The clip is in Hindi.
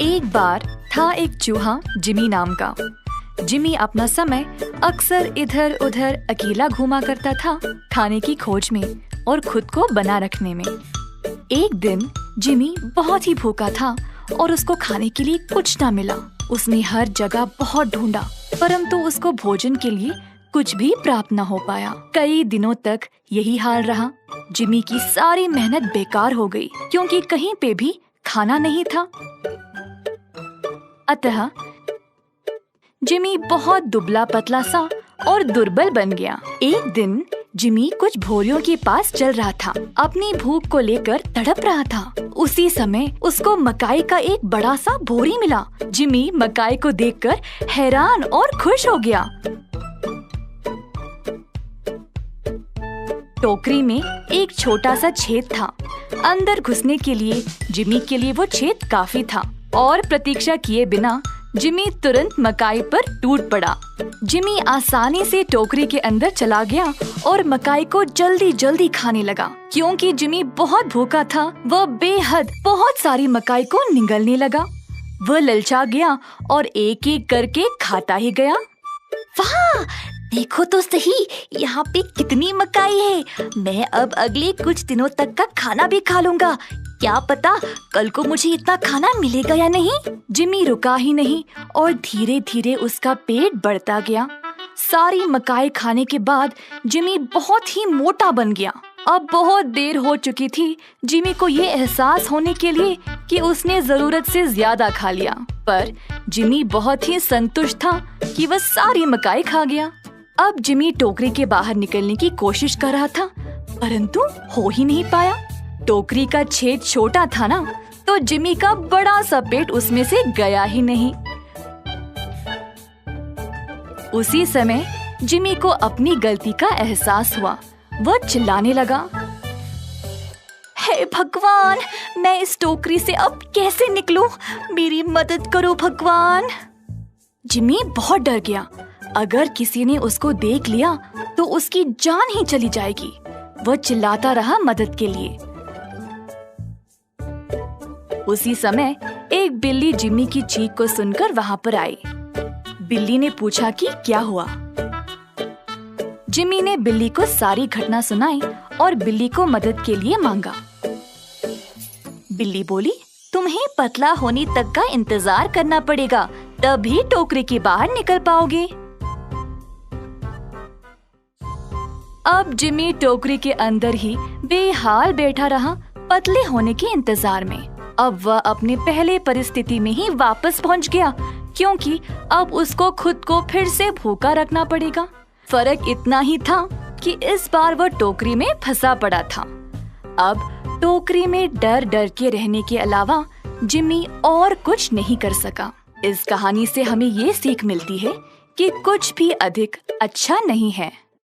एक बार था एक चूहा जिमी नाम का। जिमी अपना समय अक्सर इधर उधर अकेला घूमा करता था, खाने की खोज में और खुद को बना रखने में। एक दिन जिमी बहुत ही भूखा था और उसको खाने के लिए कुछ न मिला। उसने हर जगह बहुत ढूंढा, परंतु उसको भोजन के लिए कुछ भी प्राप्त न हो पाया। कई दिनों तक यही हाल रहा। जिमी की सारी मेहनत बेकार हो गई, क्योंकि कहीं पे भी खाना नहीं था। अतः जिमी बहुत दुबला पतला सा और दुर्बल बन गया। एक दिन जिमी कुछ भोरियों के पास चल रहा था, अपनी भूख को लेकर तड़प रहा था। उसी समय उसको मकाई का एक बड़ा सा भोरी मिला। जिमी मकाई को देखकर हैरान और खुश हो गया। टोकरी में एक छोटा सा छेद था। अंदर घुसने के लिए जिमी के लिए वो छेद काफी था और प्रतीक्षा किए बिना जिमी तुरंत मकाई पर टूट पड़ा। जिमी आसानी से टोकरी के अंदर चला गया और मकाई को जल्दी जल्दी खाने लगा। क्योंकि जिमी बहुत भूखा था, वह बेहद बहुत सारी मकाई को निगलने लगा। वह ललचा गया और एक एक करके खाता ही गया। वाह, देखो तो सही, यहाँ पे कितनी मकाई है। मैं अब अगले कुछ दिनों तक का खाना भी खा लूंगा। क्या पता कल को मुझे इतना खाना मिलेगा या नहीं। जिमी रुका ही नहीं और धीरे धीरे उसका पेट बढ़ता गया। सारी मकाई खाने के बाद जिमी बहुत ही मोटा बन गया। अब बहुत देर हो चुकी थी जिमी को ये एहसास होने के लिए कि उसने जरूरत से ज्यादा खा लिया। पर जिमी बहुत ही संतुष्ट था कि वह सारी मकाई खा गया। अब जिमी टोकरी के बाहर निकलने की कोशिश कर रहा था, परंतु हो ही नहीं पाया। टोकरी का छेद छोटा था ना, तो जिमी का बड़ा सा पेट उसमें से गया ही नहीं। उसी समय जिमी को अपनी गलती का एहसास हुआ। वह चिल्लाने लगा, हे भगवान, मैं इस टोकरी से अब कैसे निकलूं? मेरी मदद करो भगवान। जिमी बहुत डर गया। अगर किसी ने उसको देख लिया तो उसकी जान ही चली जाएगी। वह चिल्लाता रहा मदद के लिए। उसी समय एक बिल्ली जिमी की चीख को सुनकर वहां पर आई। बिल्ली ने पूछा कि क्या हुआ। जिमी ने बिल्ली को सारी घटना सुनाई और बिल्ली को मदद के लिए मांगा। बिल्ली बोली, तुम्हें पतला होने तक का इंतजार करना पड़ेगा, तभी टोकरी के बाहर निकल पाओगे। अब जिमी टोकरी के अंदर ही बेहाल बैठा रहा, पतले होने के इंतजार में। अब वह अपने पहले परिस्थिति में ही वापस पहुंच गया, क्योंकि अब उसको खुद को फिर से भूखा रखना पड़ेगा। फर्क इतना ही था कि इस बार वह टोकरी में फंसा पड़ा था। अब टोकरी में डर डर के रहने के अलावा जिमी और कुछ नहीं कर सका। इस कहानी से हमें ये सीख मिलती है कि कुछ भी अधिक अच्छा नहीं है।